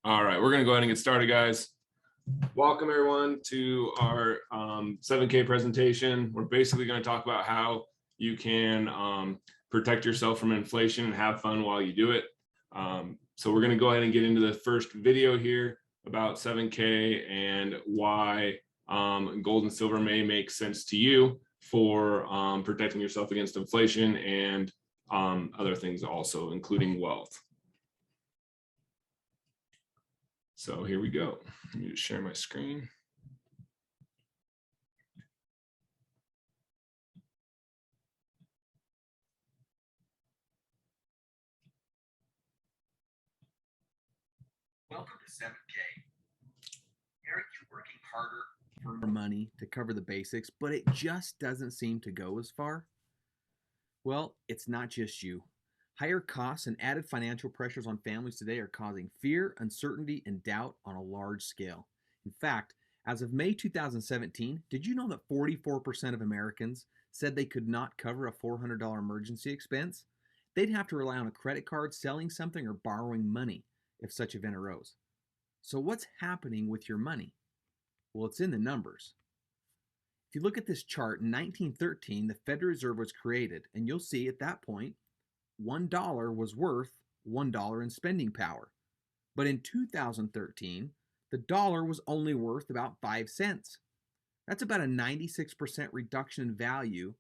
All right, we're going to go ahead and get started, guys. Welcome, everyone, to our 7K presentation. We're basically going to talk about how you can protect yourself from inflation and have fun while you do it. So we're going to go ahead and get into the first video here about 7K and why gold and silver may make sense to you for protecting yourself against inflation and other things also, including wealth. So here we go. Let me just share my screen. Welcome to 7K. Are you working harder for money to cover the basics, but it just doesn't seem to go as far? Well, it's not just you. Higher costs and added financial pressures on families today are causing fear, uncertainty, and doubt on a large scale. In fact, as of May 2017, did you know that 44% of Americans said they could not cover a $400 emergency expense? They'd have to rely on a credit card, selling something, or borrowing money if such event arose. So what's happening with your money? Well, it's in the numbers. If you look at this chart, in 1913, the Federal Reserve was created, and you'll see at that point, $1 was worth $1 in spending power. But in 2013, the dollar was only worth about 5 cents. That's about a 96% reduction in value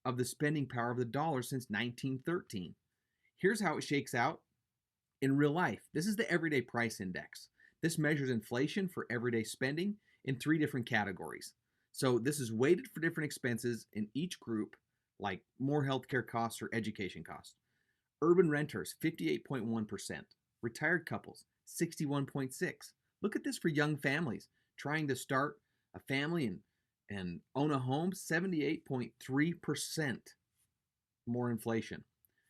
of the spending power of the dollar since 1913. Here's how it shakes out in real life. This is the Everyday Price Index. This measures inflation for everyday spending in 3 different categories. So this is weighted for different expenses in each group, like more healthcare costs or education costs. Urban renters, 58.1%. Retired couples, 61.6%. Look at this for young families trying to start a family and own a home, 78.3% more inflation.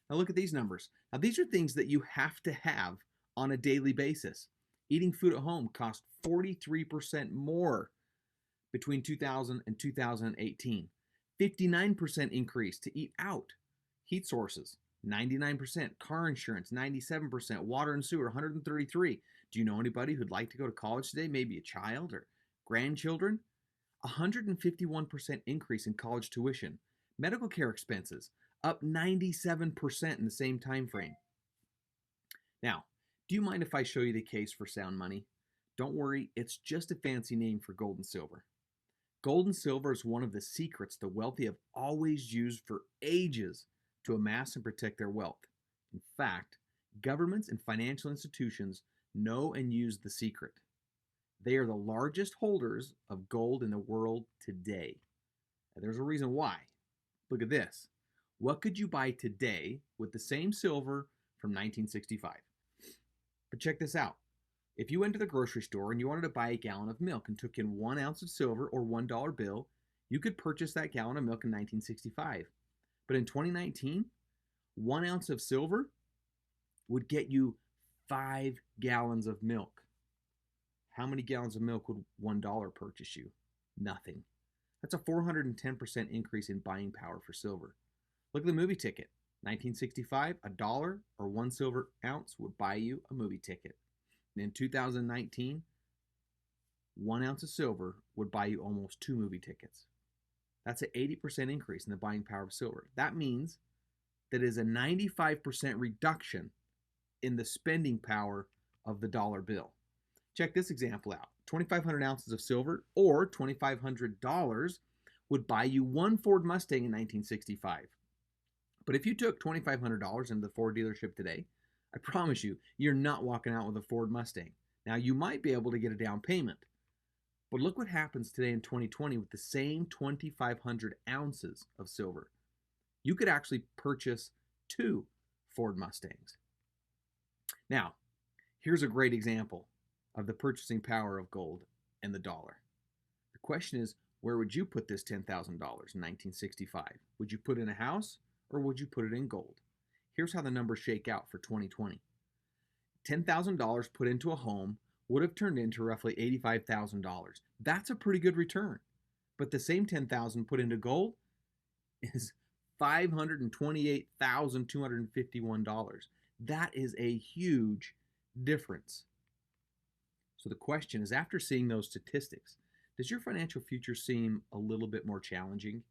Now look at these numbers. Now these are things that you have to have on a daily basis. Eating food at home cost 43% more between 2000 and 2018. 59% increase to eat out. Heat sources, 99%. Car insurance, 97%. Water and sewer, 133%. Do you know anybody who'd like to go to college today? Maybe a child or grandchildren? 151% increase in college tuition. Medical care expenses, up 97% in the same time frame. Now, do you mind if I show you the case for sound money? Don't worry, it's just a fancy name for gold and silver. Gold and silver is one of the secrets the wealthy have always used for ages to amass and protect their wealth. In fact, governments and financial institutions know and use the secret. They are the largest holders of gold in the world today. And there's a reason why. Look at this. What could you buy today with the same silver from 1965? But check this out. If you went to the grocery store and you wanted to buy a gallon of milk and took in 1 ounce of silver or $1 bill, you could purchase that gallon of milk in 1965. But in 2019, 1 ounce of silver would get you 5 gallons of milk. How many gallons of milk would $1 purchase you? Nothing. That's a 410% increase in buying power for silver. Look at the movie ticket. 1965, $1 or 1 silver ounce would buy you a movie ticket. And in 2019, 1 ounce of silver would buy you almost 2 movie tickets. That's an 80% increase in the buying power of silver. That means that is a 95% reduction in the spending power of the dollar bill. Check this example out. 2,500 ounces of silver or $2,500 would buy you 1 Ford Mustang in 1965. But if you took $2,500 into the Ford dealership today, I promise you, you're not walking out with a Ford Mustang. Now, you might be able to get a down payment, but look what happens today in 2020 with the same 2,500 ounces of silver. You could actually purchase 2 Ford Mustangs. Now, here's a great example of the purchasing power of gold and the dollar. The question is, where would you put this $10,000 in 1965? Would you put it in a house or would you put it in gold? Here's how the numbers shake out for 2020. $10,000 put into a home would have turned into roughly $85,000. That's a pretty good return. But the same $10,000 put into gold is $528,251. That is a huge difference. So the question is, after seeing those statistics, does your financial future seem a little bit more challenging?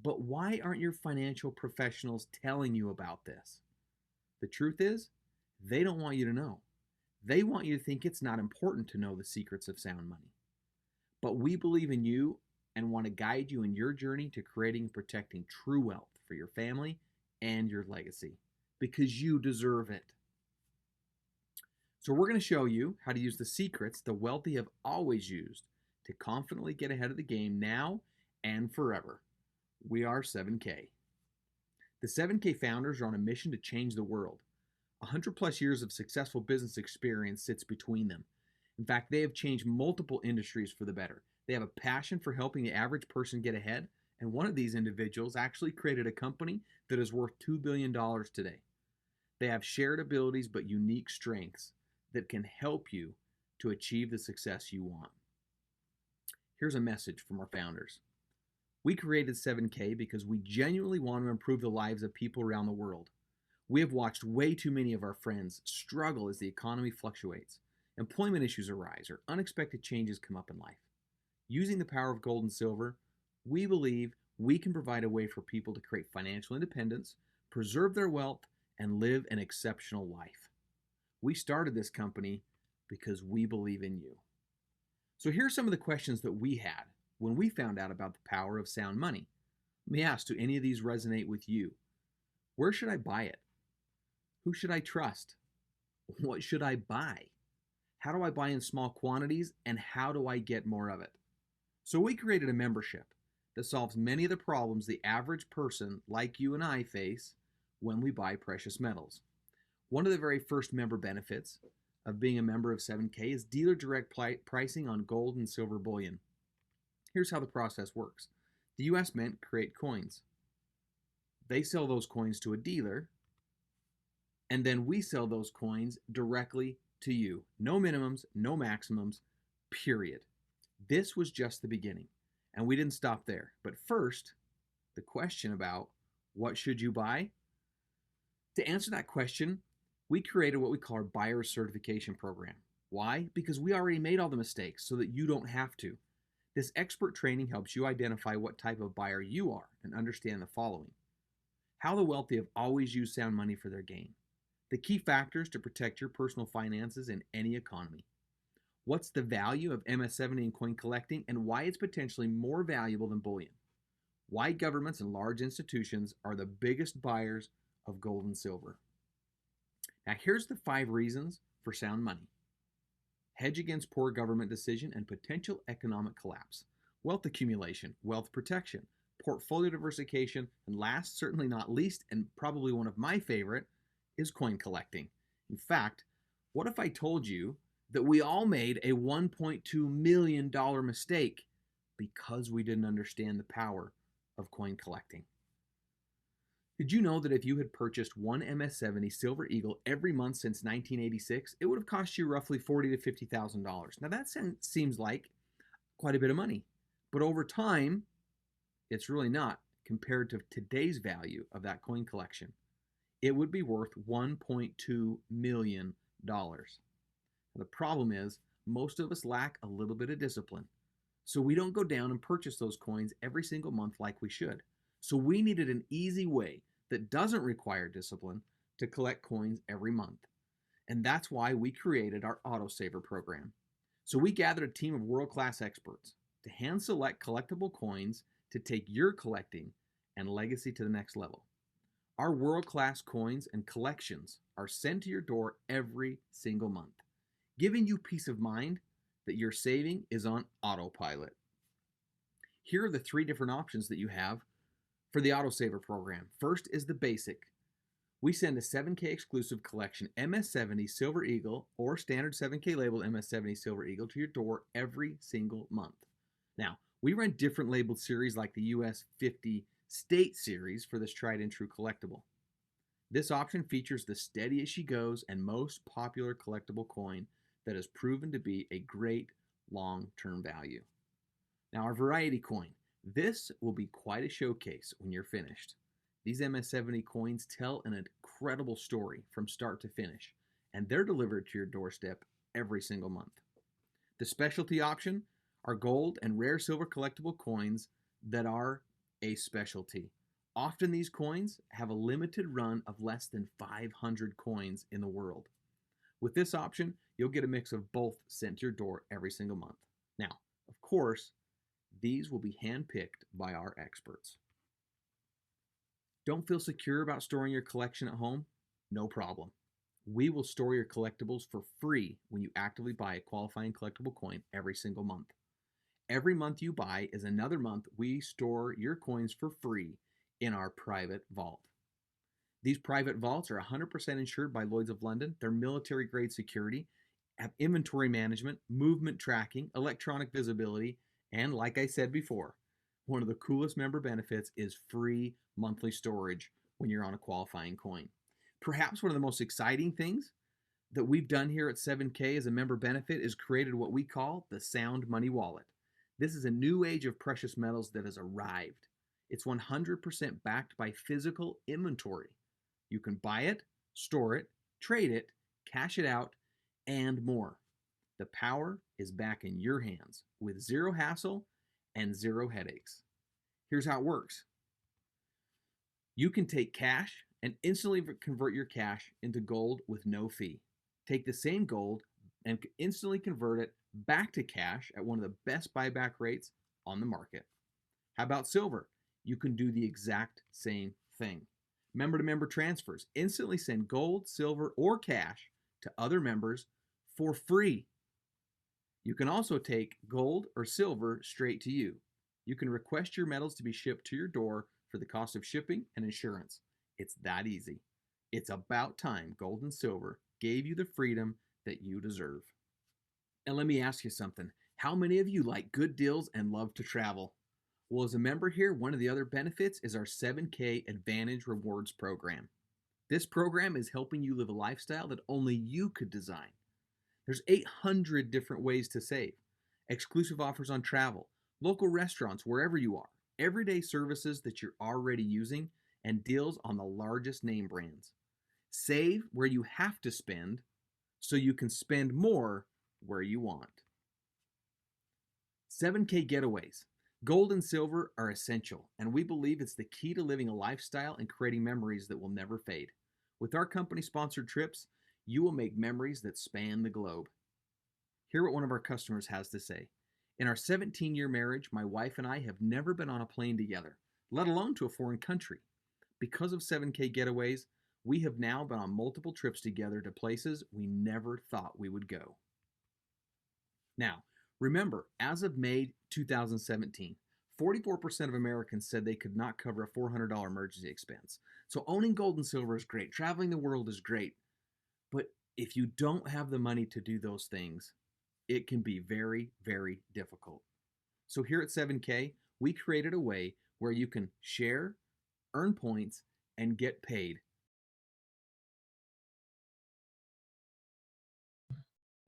But why aren't your financial professionals telling you about this? The truth is, they don't want you to know. They want you to think it's not important to know the secrets of sound money. But we believe in you and want to guide you in your journey to creating and protecting true wealth for your family and your legacy, because you deserve it. So we're going to show you how to use the secrets the wealthy have always used to confidently get ahead of the game now and forever. We are 7K. The 7K founders are on a mission to change the world. 100 plus years of successful business experience sits between them. In fact, they have changed multiple industries for the better. They have a passion for helping the average person get ahead, and one of these individuals actually created a company that is worth $2 billion today. They have shared abilities but unique strengths that can help you to achieve the success you want. Here's a message from our founders. We created 7K because we genuinely want to improve the lives of people around the world. We have watched way too many of our friends struggle as the economy fluctuates, employment issues arise, or unexpected changes come up in life. Using the power of gold and silver, we believe we can provide a way for people to create financial independence, preserve their wealth, and live an exceptional life. We started this company because we believe in you. So here's some of the questions that we had when we found out about the power of sound money. Let me ask, do any of these resonate with you? Where should I buy it? Who should I trust? What should I buy? How do I buy in small quantities, and how do I get more of it? So we created a membership that solves many of the problems the average person like you and I face when we buy precious metals. One of the very first member benefits of being a member of 7K is dealer direct pricing on gold and silver bullion. Here's how the process works. The US Mint create coins. They sell those coins to a dealer, and then we sell those coins directly to you. No minimums, no maximums, period. This was just the beginning, and we didn't stop there. But first, the question about what should you buy? To answer that question, we created what we call our buyer certification program. Why? Because we already made all the mistakes so that you don't have to. This expert training helps you identify what type of buyer you are and understand the following. How the wealthy have always used sound money for their gain. The key factors to protect your personal finances in any economy. What's the value of MS-70 in coin collecting and why it's potentially more valuable than bullion. Why governments and large institutions are the biggest buyers of gold and silver. Now here's the 5 reasons for sound money. Hedge against poor government decision and potential economic collapse. Wealth accumulation, wealth protection, portfolio diversification, and last, certainly not least, and probably one of my favorite, is coin collecting. In fact, what if I told you that we all made a $1.2 million mistake because we didn't understand the power of coin collecting? Did you know that if you had purchased one MS-70 Silver Eagle every month since 1986, it would have cost you roughly $40,000 to $50,000? Now that seems like quite a bit of money, but over time, it's really not compared to today's value of that coin collection. It would be worth $1.2 million. The problem is, most of us lack a little bit of discipline. So we don't go down and purchase those coins every single month like we should. So we needed an easy way that doesn't require discipline to collect coins every month. And that's why we created our autosaver program. So we gathered a team of world-class experts to hand select collectible coins to take your collecting and legacy to the next level. Our world-class coins and collections are sent to your door every single month, giving you peace of mind that your saving is on autopilot. Here are the 3 different options that you have for the autosaver program. First is the basic. We send a 7K exclusive collection MS-70 Silver Eagle or standard 7K labeled MS-70 Silver Eagle to your door every single month. Now, we run different labeled series like the US 50 State Series for this tried and true collectible. This option features the steady as she goes and most popular collectible coin that has proven to be a great long-term value. Now our variety coin. This will be quite a showcase when you're finished. These MS-70 coins tell an incredible story from start to finish, and they're delivered to your doorstep every single month. The specialty option are gold and rare silver collectible coins that are a specialty. Often these coins have a limited run of less than 500 coins in the world. With this option, you'll get a mix of both sent to your door every single month. Now, of course, these will be handpicked by our experts. Don't feel secure about storing your collection at home? No problem. We will store your collectibles for free when you actively buy a qualifying collectible coin every single month. Every month you buy is another month we store your coins for free in our private vault. These private vaults are 100% insured by Lloyd's of London. They're military grade security, have inventory management, movement tracking, electronic visibility, and like I said before, one of the coolest member benefits is free monthly storage when you're on a qualifying coin. Perhaps one of the most exciting things that we've done here at 7K as a member benefit is created what we call the Sound Money Wallet. This is a new age of precious metals that has arrived. It's 100% backed by physical inventory. You can buy it, store it, trade it, cash it out, and more. The power is back in your hands with zero hassle and zero headaches. Here's how it works. You can take cash and instantly convert your cash into gold with no fee. Take the same gold and instantly convert it back to cash at one of the best buyback rates on the market. How about silver? You can do the exact same thing. Member-to-member transfers. Instantly send gold, silver, or cash to other members for free. You can also take gold or silver straight to you. You can request your metals to be shipped to your door for the cost of shipping and insurance. It's that easy. It's about time gold and silver gave you the freedom that you deserve. And let me ask you something. How many of you like good deals and love to travel? Well, as a member here, one of the other benefits is our 7K Advantage Rewards program. This program is helping you live a lifestyle that only you could design. There's 800 different ways to save. Exclusive offers on travel, local restaurants wherever you are, everyday services that you're already using, and deals on the largest name brands. Save where you have to spend so you can spend more where you want. 7K getaways. Gold and silver are essential, and we believe it's the key to living a lifestyle and creating memories that will never fade. With our company-sponsored trips, you will make memories that span the globe. Hear what one of our customers has to say. In our 17-year marriage, my wife and I have never been on a plane together, let alone to a foreign country. Because of 7K getaways, we have now been on multiple trips together to places we never thought we would go. Now, remember, as of May 2017, 44% of Americans said they could not cover a $400 emergency expense. So owning gold and silver is great. Traveling the world is great. But if you don't have the money to do those things, it can be very, very difficult. So here at 7K, we created a way where you can share, earn points, and get paid.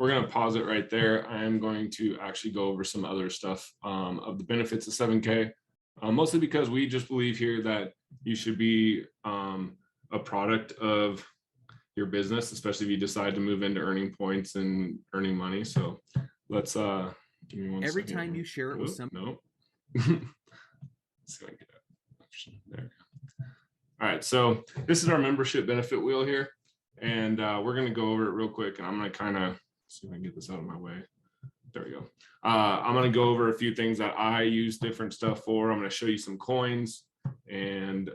We're going to pause it right there. I am going to actually go over some other stuff of the benefits of 7K, mostly because we just believe here that you should be a product of your business, especially if you decide to move into earning points and earning money. So let's give me one Every second time here. you share it with some. No. Let's see if I can get that option there. All right, so this is our membership benefit wheel here, and we're going to go over it real quick, and I'm going to kind of see if I can get this out of my way. There we go. I'm going to go over a few things that I use different stuff for. I'm going to show you some coins, and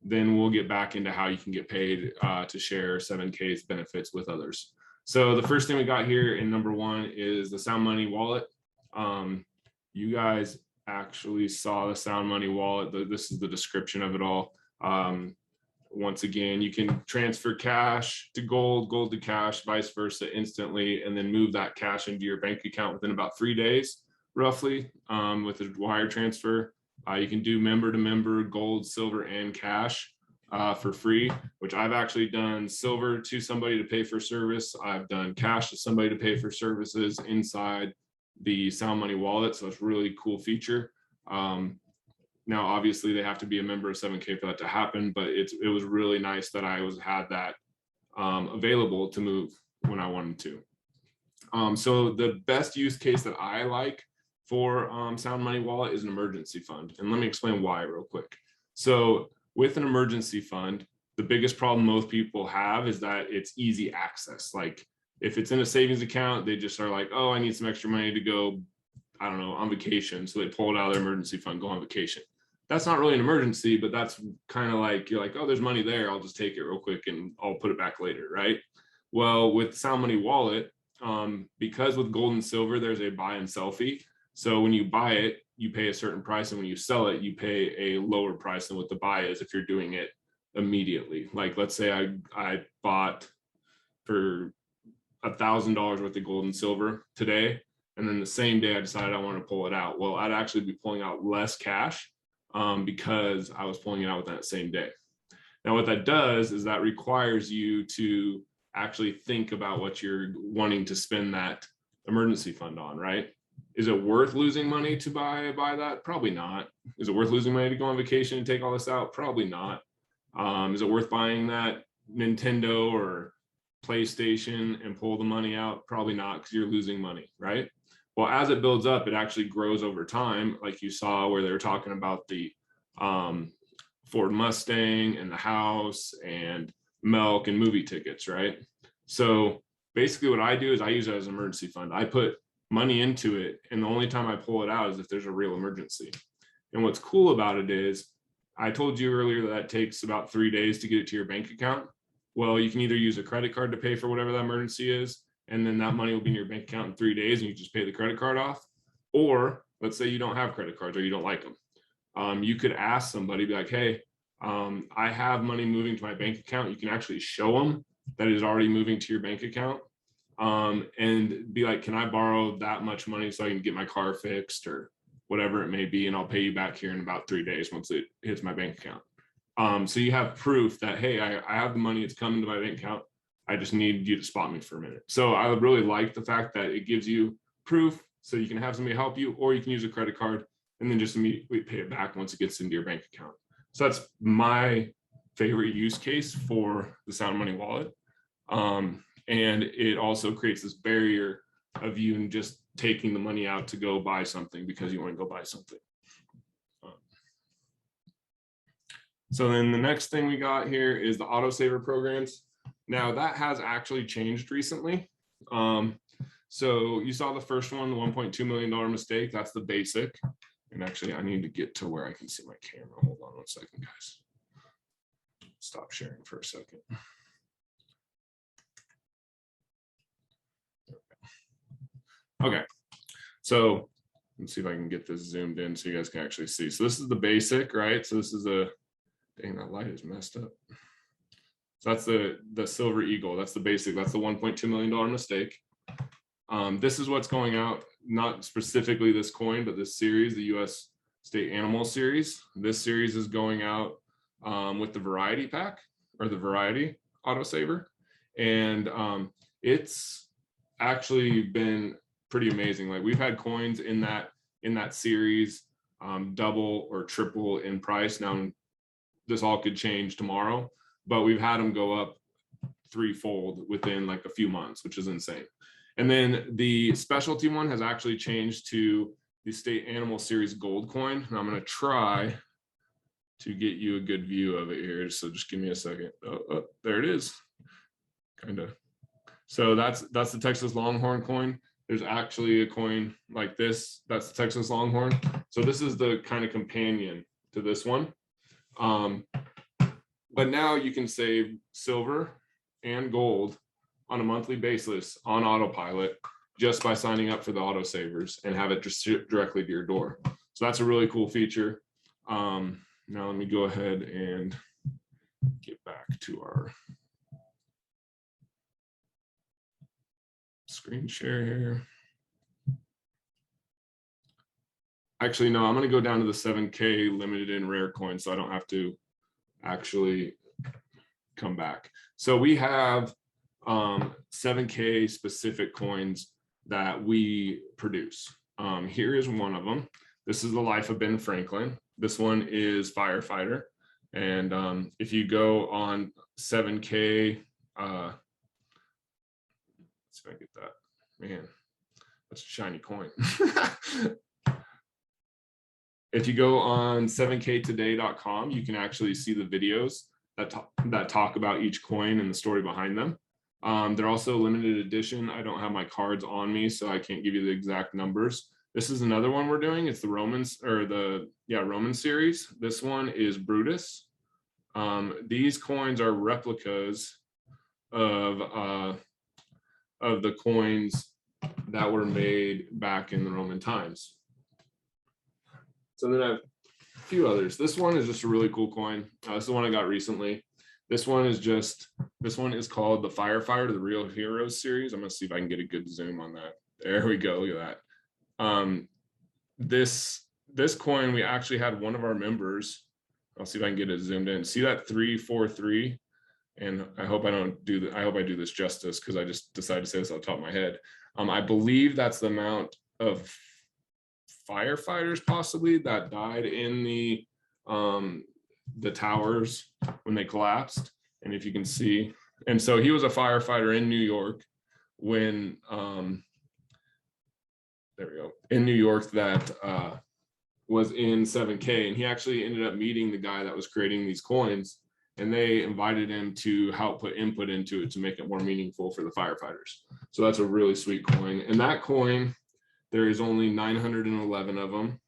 then we'll get back into how you can get paid to share 7K's benefits with others. So the first thing we got here in number one is the Sound Money Wallet. You guys actually saw the Sound Money Wallet. This is the description of it all. Once again, you can transfer cash to gold, gold to cash, vice versa instantly, and then move that cash into your bank account within about 3 days, roughly, with a wire transfer. You can do member to member, gold, silver, and cash for free, which I've actually done silver to somebody to pay for service. I've done cash to somebody to pay for services inside the Sound Money Wallet. So it's a really cool feature. Now, obviously, they have to be a member of 7K for that to happen, but it was really nice that I had that available to move when I wanted to. So the best use case that I like for Sound Money Wallet is an emergency fund. And let me explain why real quick. So with an emergency fund, the biggest problem most people have is that it's easy access. Like if it's in a savings account, they just are like, oh, I need some extra money to go, I don't know, on vacation. So they pull it out of their emergency fund, go on vacation. That's not really an emergency, but that's kind of like, you're like, oh, there's money there. I'll just take it real quick and I'll put it back later, right? Well, with Sound Money Wallet, because with gold and silver, there's a buy and sell fee. So when you buy it, you pay a certain price. And when you sell it, you pay a lower price than what the buy is if you're doing it immediately. Like, let's say I bought for $1,000 worth of gold and silver today. And then the same day I decided I want to pull it out. Well, I'd actually be pulling out less cash because I was pulling it out within that same day. Now, what that does is that requires you to actually think about what you're wanting to spend that emergency fund on, right? Is it worth losing money to buy that? Probably not. Is it worth losing money to go on vacation and take all this out? Probably not. Is it worth buying that Nintendo or PlayStation and pull the money out? Probably not, because you're losing money, right? Well, as it builds up, it actually grows over time, like you saw where they were talking about the Ford Mustang and the house and milk and movie tickets, right? So basically what I do is I use it as an emergency fund. I put money into it, and the only time I pull it out is if there's a real emergency. And what's cool about it is, I told you earlier that takes about 3 days to get it to your bank account. Well, you can either use a credit card to pay for whatever that emergency is, and then that money will be in your bank account in 3 days and you just pay the credit card off. Or let's say you don't have credit cards or you don't like them. You could ask somebody, be like, hey, I have money moving to my bank account. You can actually show them that it is already moving to your bank account, and be like, can I borrow that much money so I can get my car fixed or whatever it may be, and I'll pay you back here in about 3 days once it hits my bank account. So you have proof that, hey, I have the money, it's coming to my bank account. I just need you to spot me for a minute. So I would really like the fact that it gives you proof so you can have somebody help you, or you can use a credit card and then just immediately pay it back once it gets into your bank account. So that's my favorite use case for the Sound Money Wallet. And it also creates this barrier of you just taking the money out to go buy something because you want to go buy something. So then the next thing we got here is the autosaver programs. Now that has actually changed recently. So you saw the first one, the $1.2 million mistake. That's the basic. And actually, I need to get to where I can see my camera. Hold on 1 second, guys. Stop sharing for a second. Okay, so let's see if I can get this zoomed in so you guys can actually see. So this is the basic, right? So this is a, dang, that light is messed up. So that's the Silver Eagle. That's the basic. That's the $1.2 million mistake. This is what's going out, not specifically this coin, but this series, the U.S. State Animal Series. This series is going out with the Variety Pack, or the Variety Autosaver. And it's actually been pretty amazing. Like, we've had coins in that series double or triple in price. Now, this all could change tomorrow, but we've had them go up threefold within like a few months, which is insane. And then the specialty one has actually changed to the State Animal Series gold coin. And I'm going to try to get you a good view of it here. So just give me a second. Oh, there it is. Kind of. So that's the Texas Longhorn coin. There's actually a coin like this. That's the Texas Longhorn. So this is the kind of companion to this one. But now you can save silver and gold on a monthly basis on autopilot just by signing up for the autosavers and have it just directly to your door. So that's a really cool feature. Now let me go ahead and get back to our screen share here. Actually, no, I'm going to go down to the 7K limited and rare coin so I don't have to actually come back. So we have 7K specific coins that we produce. Here is one of them. This is the Life of Ben Franklin. This one is Firefighter. And if you go on 7K, let's see if I get that Man, that's a shiny coin. If you go on 7ktoday.com, you can actually see the videos that talk about each coin and the story behind them. They're also limited edition. I don't have my cards on me, so I can't give you the exact numbers. This is another one we're doing. It's the Romans, or the Roman series. This one is Brutus. These coins are replicas of the coins that were made back in the Roman times. So then I have a few others. This one is just a really cool coin. This is the one I got recently. This one is called the Firefighter, the Real Heroes series. I'm gonna see if I can get a good zoom on that. There we go, look at that. This coin, we actually had one of our members. I'll see if I can get it zoomed in. See that 343? And I hope I do this justice, because I just decided to say this off the top of my head. I believe that's the amount of firefighters possibly that died in the towers when they collapsed. And if you can see, and so he was a firefighter in New York when there we go, in New York, that was in 7K, and he actually ended up meeting the guy that was creating these coins, and they invited him to help put input into it to make it more meaningful for the firefighters. So that's a really sweet coin. And that coin, there is only 911 of them.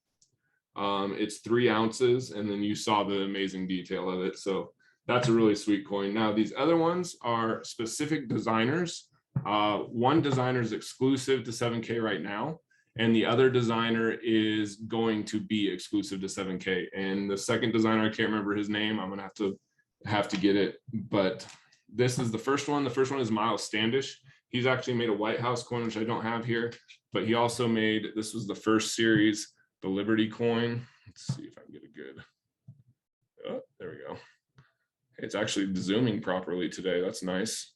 It's 3 ounces, and then you saw the amazing detail of it. So that's a really sweet coin. Now, these other ones are specific designers. One designer is exclusive to 7K right now, and the other designer is going to be exclusive to 7K. And the second designer, I can't remember his name. I'm gonna have to get it, but this is the first one. The first one is Miles Standish. He's actually made a White House coin, which I don't have here, but he also made, this was the first series, the Liberty coin. Let's see if I can get a good, oh, there we go. It's actually zooming properly today. That's nice.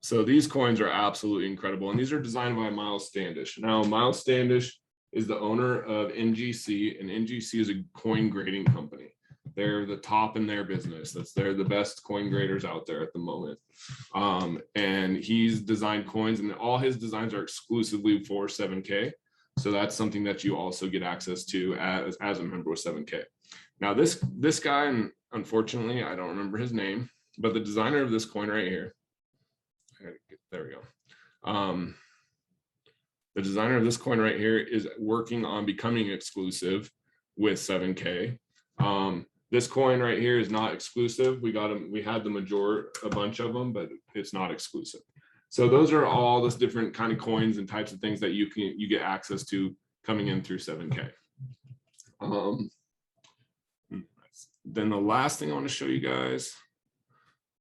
So these coins are absolutely incredible, and these are designed by Miles Standish. Now, Miles Standish is the owner of NGC, and NGC is a coin grading company. They're the top in their business. They're the best coin graders out there at the moment. And he's designed coins, and all his designs are exclusively for 7K. So that's something that you also get access to as a member with 7K. Now this guy, and unfortunately I don't remember his name, but the designer of this coin right here, there we go. The designer of this coin right here is working on becoming exclusive with 7K. This coin right here is not exclusive. We had a bunch of them, but it's not exclusive. So those are all those different kind of coins and types of things that you get access to coming in through 7K. Then the last thing I want to show you guys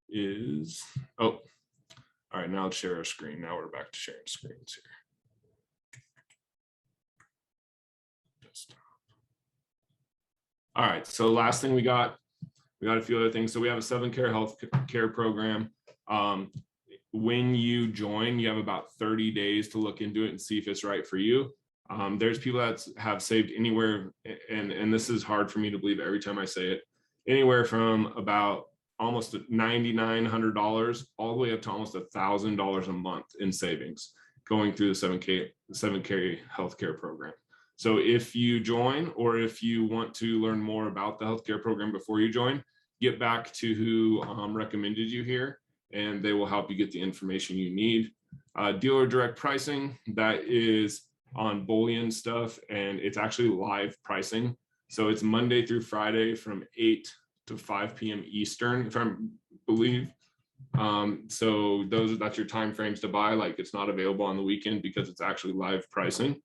is, oh, all right, now let's share our screen. Now we're back to sharing screens here. All right, so last thing we got a few other things. So we have a 7K health care program. When you join, you have about 30 days to look into it and see if it's right for you. There's people that have saved anywhere, and this is hard for me to believe every time I say it, anywhere from about almost $9,900 all the way up to almost $1,000 a month in savings going through the 7K healthcare program. So if you join, or if you want to learn more about the healthcare program before you join, get back to who recommended you here, and they will help you get the information you need. Dealer direct pricing, that is on Bullion stuff, and it's actually live pricing. So it's Monday through Friday from 8 to 5 p.m. Eastern, if I believe. So that's your time frames to buy. Like, it's not available on the weekend because it's actually live pricing.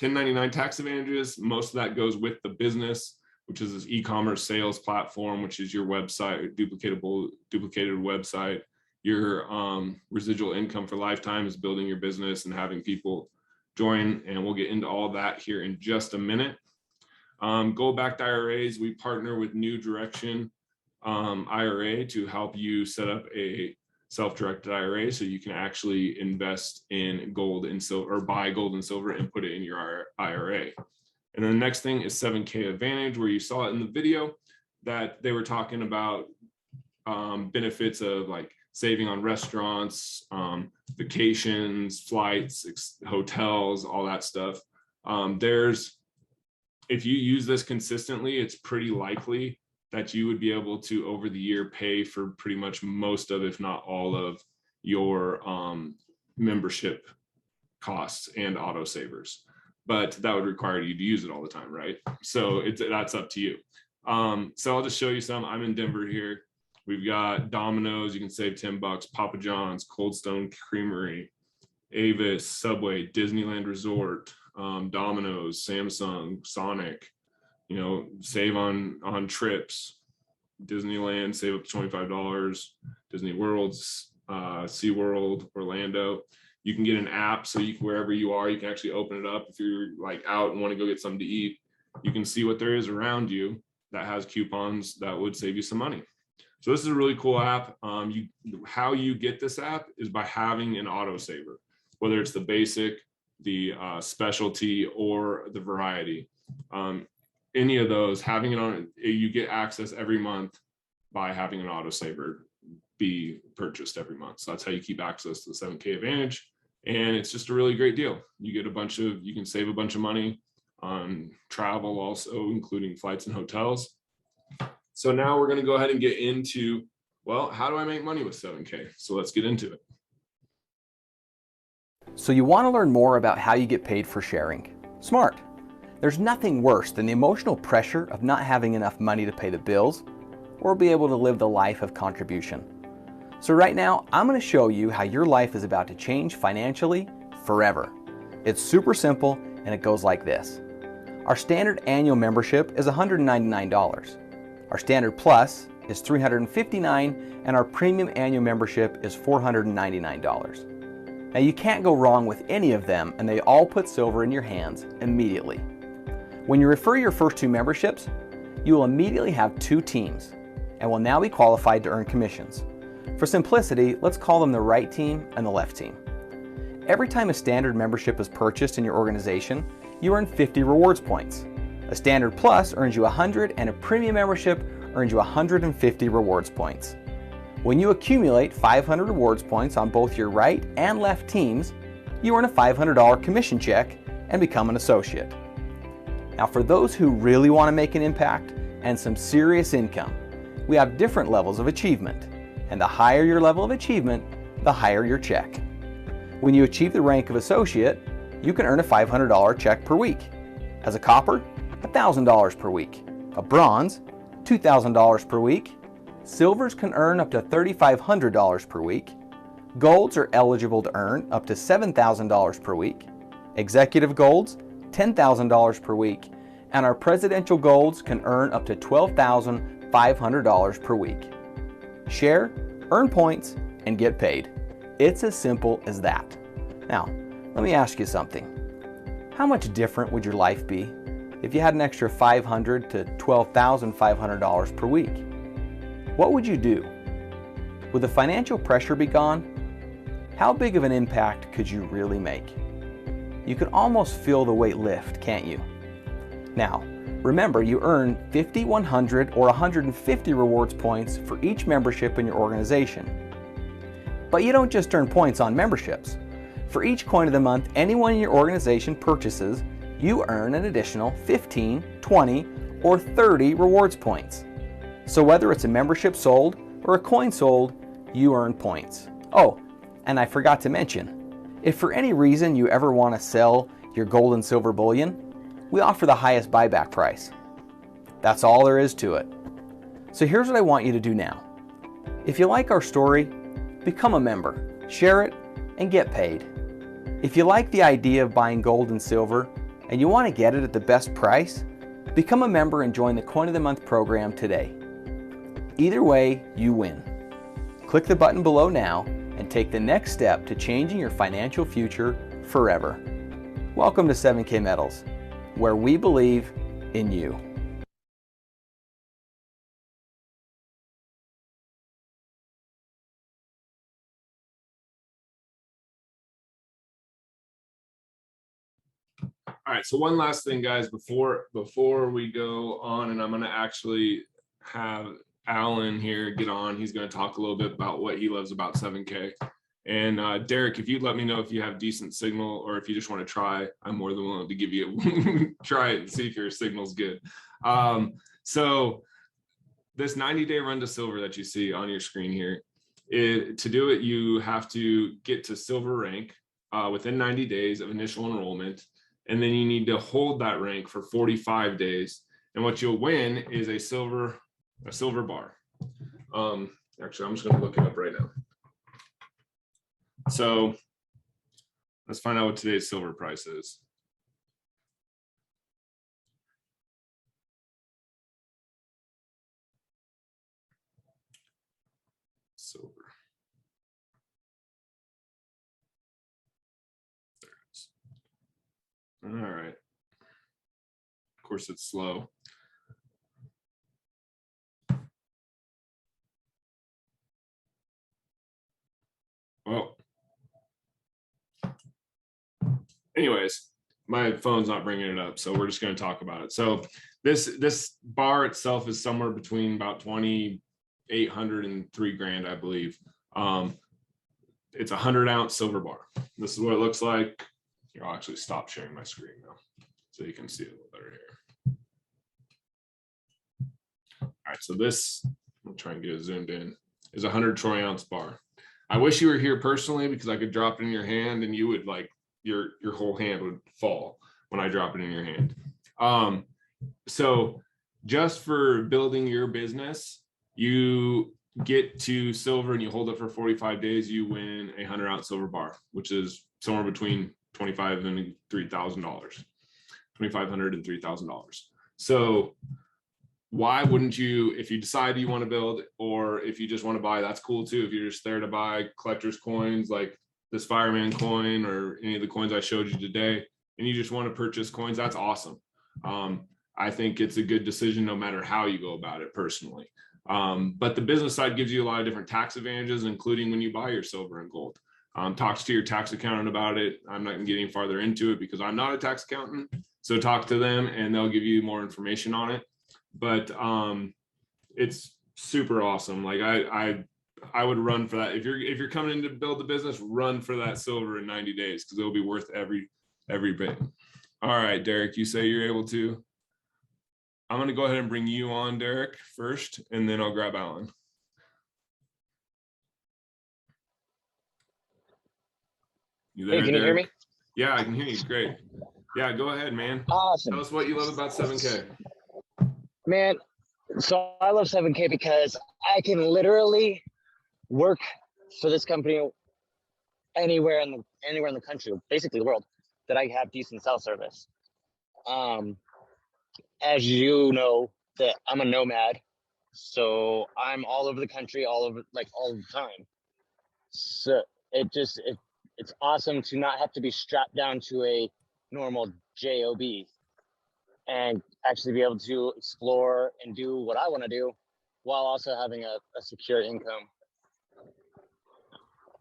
1099 tax advantages, most of that goes with the business, which is this e-commerce sales platform, which is your website, duplicated website. Your residual income for lifetime is building your business and having people join, and we'll get into all that here in just a minute. Gold-backed IRAs, we partner with New Direction IRA to help you set up a self-directed IRA, so you can actually invest in gold and silver, or buy gold and silver and put it in your IRA. And then the next thing is 7K Advantage, where you saw it in the video that they were talking about benefits of like saving on restaurants, vacations, flights, hotels, all that stuff. If you use this consistently, it's pretty likely that you would be able to over the year pay for pretty much most of, if not all of your membership costs and autosavers. But that would require you to use it all the time, right? So that's up to you. So I'll just show you some. I'm in Denver here. We've got Domino's, you can save $10, Papa John's, Cold Stone Creamery, Avis, Subway, Disneyland Resort, Domino's, Samsung, Sonic, save on trips, Disneyland, save up to $25, Disney World, SeaWorld, Orlando. You can get an app, so wherever you are, you can actually open it up. If you're like out and want to go get something to eat, you can see what there is around you that has coupons that would save you some money. So this is a really cool app. How you get this app is by having an autosaver, whether it's the basic, the specialty, or the variety. Any of those, having it on, you get access every month by having an autosaver be purchased every month. So that's how you keep access to the 7K Advantage. And it's just a really great deal. You can save a bunch of money on travel also, including flights and hotels. So now we're going to go ahead and get into, well, how do I make money with 7K? So let's get into it. So you want to learn more about how you get paid for sharing? Smart. There's nothing worse than the emotional pressure of not having enough money to pay the bills or be able to live the life of contribution. So right now, I'm going to show you how your life is about to change financially forever. It's super simple and it goes like this. Our standard annual membership is $199. Our standard plus is $359 and our premium annual membership is $499. Now you can't go wrong with any of them and they all put silver in your hands immediately. When you refer your first two memberships, you will immediately have two teams and will now be qualified to earn commissions. For simplicity, let's call them the right team and the left team. Every time a standard membership is purchased in your organization, you earn 50 rewards points. A standard plus earns you 100 and a premium membership earns you 150 rewards points. When you accumulate 500 rewards points on both your right and left teams, you earn a $500 commission check and become an associate. Now for those who really want to make an impact and some serious income, we have different levels of achievement. And the higher your level of achievement, the higher your check. When you achieve the rank of associate, you can earn a $500 check per week. As a copper, $1,000 per week. A bronze, $2,000 per week. Silvers can earn up to $3,500 per week. Golds are eligible to earn up to $7,000 per week. Executive golds, $10,000 per week. And our presidential golds can earn up to $12,500 per week. Share, earn points, and get paid. It's as simple as that. Now, let me ask you something. How much different would your life be if you had an extra $500 to $12,500 per week? What would you do? Would the financial pressure be gone? How big of an impact could you really make? You can almost feel the weight lift, can't you? Now, remember, you earn 50, 100, or 150 rewards points for each membership in your organization. But you don't just earn points on memberships. For each coin of the month anyone in your organization purchases, you earn an additional 15, 20, or 30 rewards points. So whether it's a membership sold or a coin sold, you earn points. Oh, and I forgot to mention, if for any reason you ever want to sell your gold and silver bullion, we offer the highest buyback price. That's all there is to it. So here's what I want you to do now. If you like our story, become a member, share it, and get paid. If you like the idea of buying gold and silver and you want to get it at the best price, become a member and join the Coin of the Month program today. Either way, you win. Click the button below now and take the next step to changing your financial future forever. Welcome to 7K Metals, where we believe in you. All right, so one last thing, guys, before we go on, and I'm going to actually have Alan here get on. He's going to talk a little bit about what he loves about 7K. And Derek, if you'd let me know if you have decent signal or if you just want to try, I'm more than willing to give you try it and see if your signal's good. So this 90-day run to silver that you see on your screen here, to do it, you have to get to silver rank within 90 days of initial enrollment. And then you need to hold that rank for 45 days. And what you'll win is a silver bar. Actually, I'm just going to look it up right now. So let's find out what today's silver price is. Silver. There it is. All right. Of course, it's slow. Well, anyways, my phone's not bringing it up, so we're just going to talk about it. So this bar itself is somewhere between about 2,800 and $3,000, I believe. It's a 100-ounce silver bar. This is what it looks like. Here, I'll actually stop sharing my screen now so you can see it a little better here. All right, so this, I'll try and get it zoomed in, is a 100 troy ounce bar. I wish you were here personally because I could drop it in your hand and you would like, your whole hand would fall when I drop it in your hand. So just for building your business, you get to silver and you hold it for 45 days, you win a 100-ounce silver bar, which is somewhere between $2,500 and $3,000, $2,500 and $3,000. So why wouldn't you, if you decide you want to build, or if you just want to buy, that's cool too. If you're just there to buy collector's coins like this fireman coin or any of the coins I showed you today, and you just want to purchase coins, that's awesome. I think it's a good decision no matter how you go about it personally. But the business side gives you a lot of different tax advantages, including when you buy your silver and gold. Talk to your tax accountant about it. I'm not going to get any farther into it because I'm not a tax accountant. So talk to them and they'll give you more information on it. But it's super awesome. Like I would run for that. If you're coming in to build the business, run for that silver in 90 days because it'll be worth every bit. All right, Derek, you say you're able to. I'm going to go ahead and bring you on, Derek, first, and then I'll grab Alan. You there, hey, can Derek? you hear me? Yeah, I can hear you. Great. Yeah, go ahead, man. Awesome. Tell us what you love about 7K. Man, so I love 7K because I can literally work for this company anywhere in the country, basically the world, that I have decent cell service. As you know, that I'm a nomad, so I'm all over the country, all the time. So it's awesome to not have to be strapped down to a normal job and actually be able to explore and do what I want to do while also having a secure income.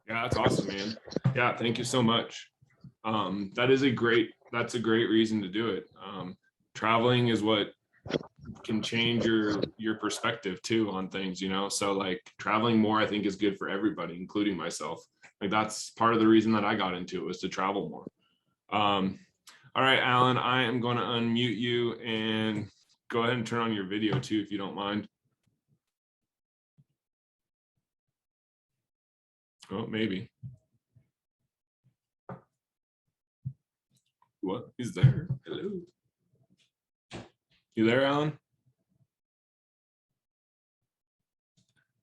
Yeah, that's awesome, man. Yeah, thank you so much. That's a great reason to do it. Traveling is what can change your perspective too on things, you know? So like traveling more, I think is good for everybody, including myself. Like that's part of the reason that I got into it, was to travel more. All right, Alan, I am going to unmute you and go ahead and turn on your video too, if you don't mind. Oh, maybe. What? He's there. Hello. You there, Alan?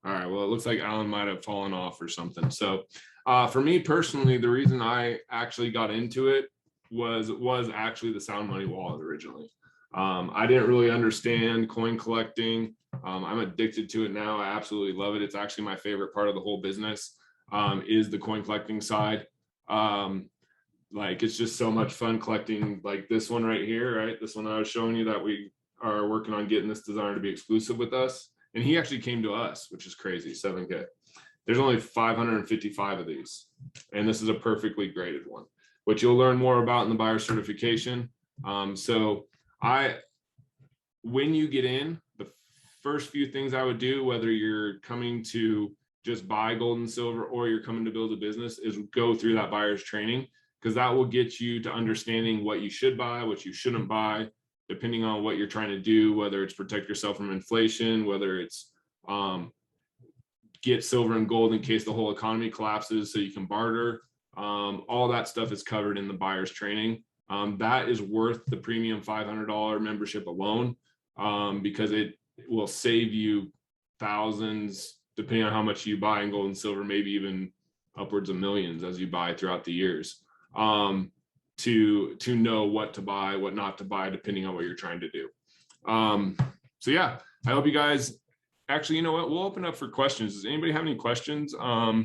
All right, well, it looks like Alan might have fallen off or something. So for me personally, the reason I actually got into it was actually the Sound Money wallet originally. I didn't really understand coin collecting. I'm addicted to it now. I absolutely love it. It's actually my favorite part of the whole business, is the coin collecting side. Like it's just so much fun collecting like this one right here, right? This one I was showing you that we are working on getting this designer to be exclusive with us. And he actually came to us, which is crazy, 7K. There's only 555 of these. And this is a perfectly graded one, which you'll learn more about in the buyer certification. So when you get in, the first few things I would do, whether you're coming to just buy gold and silver or you're coming to build a business, is go through that buyer's training, because that will get you to understanding what you should buy, what you shouldn't buy, depending on what you're trying to do, whether it's protect yourself from inflation, whether it's get silver and gold in case the whole economy collapses so you can barter. All that stuff is covered in the buyer's training. That is worth the premium $500 membership alone, because it will save you thousands, depending on how much you buy in gold and silver, maybe even upwards of millions as you buy throughout the years, to know what to buy, what not to buy, depending on what you're trying to do. So yeah, I hope you guys, actually, you know what, we'll open up for questions. Does anybody have any questions? Go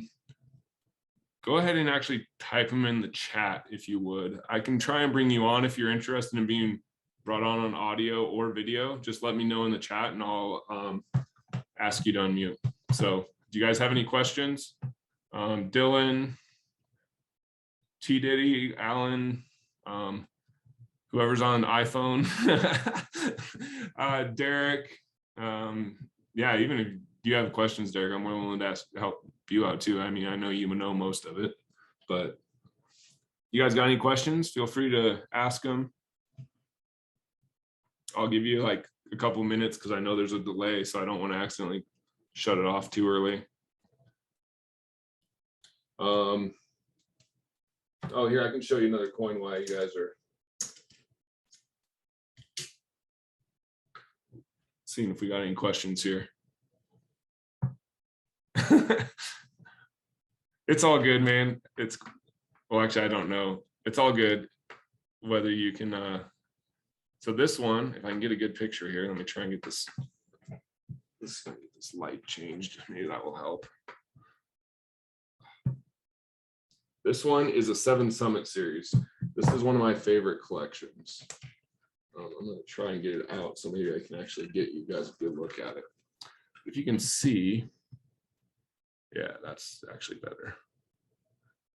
ahead and actually type them in the chat if you would. I can try and bring you on if you're interested in being brought on audio or video. Just let me know in the chat and I'll ask you to unmute. So do you guys have any questions? Dylan, T Diddy, Alan, whoever's on iPhone, Derek. Yeah, even if you have questions, Derek, I'm willing to help you out too. I mean, I know you know most of it, but you guys got any questions? Feel free to ask them. I'll give you like a couple minutes because I know there's a delay, so I don't want to accidentally shut it off too early. Oh, here, I can show you another coin while you guys are seeing if we got any questions here. It's all good, man. It's, well, actually, I don't know. It's all good. Whether you can, so this one, if I can get a good picture here, let me try and get this light changed. Maybe that will help. This one is a 7 Summit series. This is one of my favorite collections. I'm going to try and get it out so maybe I can actually get you guys a good look at it. If you can see, yeah, that's actually better.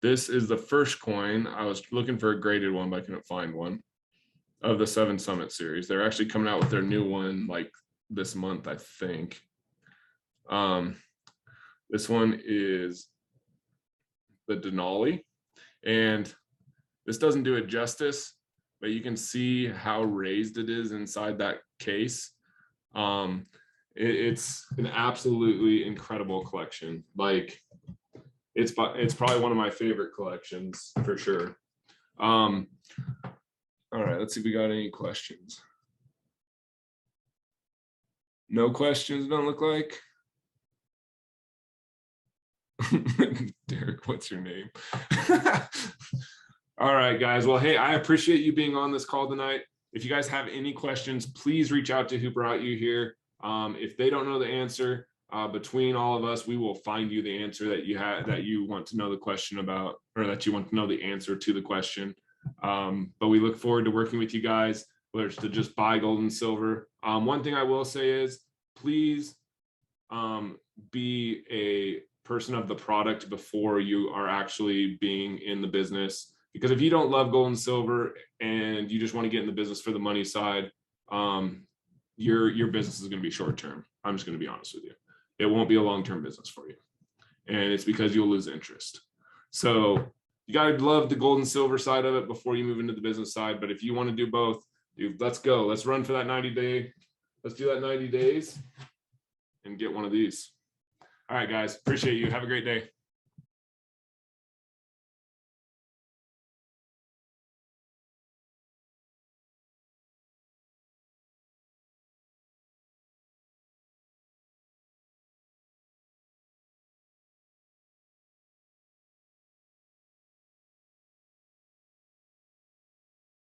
This is the first coin. I was looking for a graded one, but I couldn't find one, of the 7 Summit series. They're actually coming out with their new one like this month, I think. This one is the Denali, and this doesn't do it justice, but you can see how raised it is inside that case. It's an absolutely incredible collection. Like, it's probably one of my favorite collections for sure. All right, let's see if we got any questions. No questions, don't look like. Derek, what's your name? All right, guys. Well, hey, I appreciate you being on this call tonight. If you guys have any questions, please reach out to who brought you here. If they don't know the answer, between all of us, we will find you the answer that you want to know the question about, or that you want to know the answer to the question. But we look forward to working with you guys, whether it's to just buy gold and silver. One thing I will say is, please be a person of the product before you are actually being in the business. Because if you don't love gold and silver and you just want to get in the business for the money side, your business is going to be short term. I'm just going to be honest with you. It won't be a long-term business for you. And it's because you'll lose interest. So you got to love the gold and silver side of it before you move into the business side. But if you want to do both, dude, let's go. Let's run for that 90-day. Let's do that 90 days and get one of these. All right, guys. Appreciate you. Have a great day.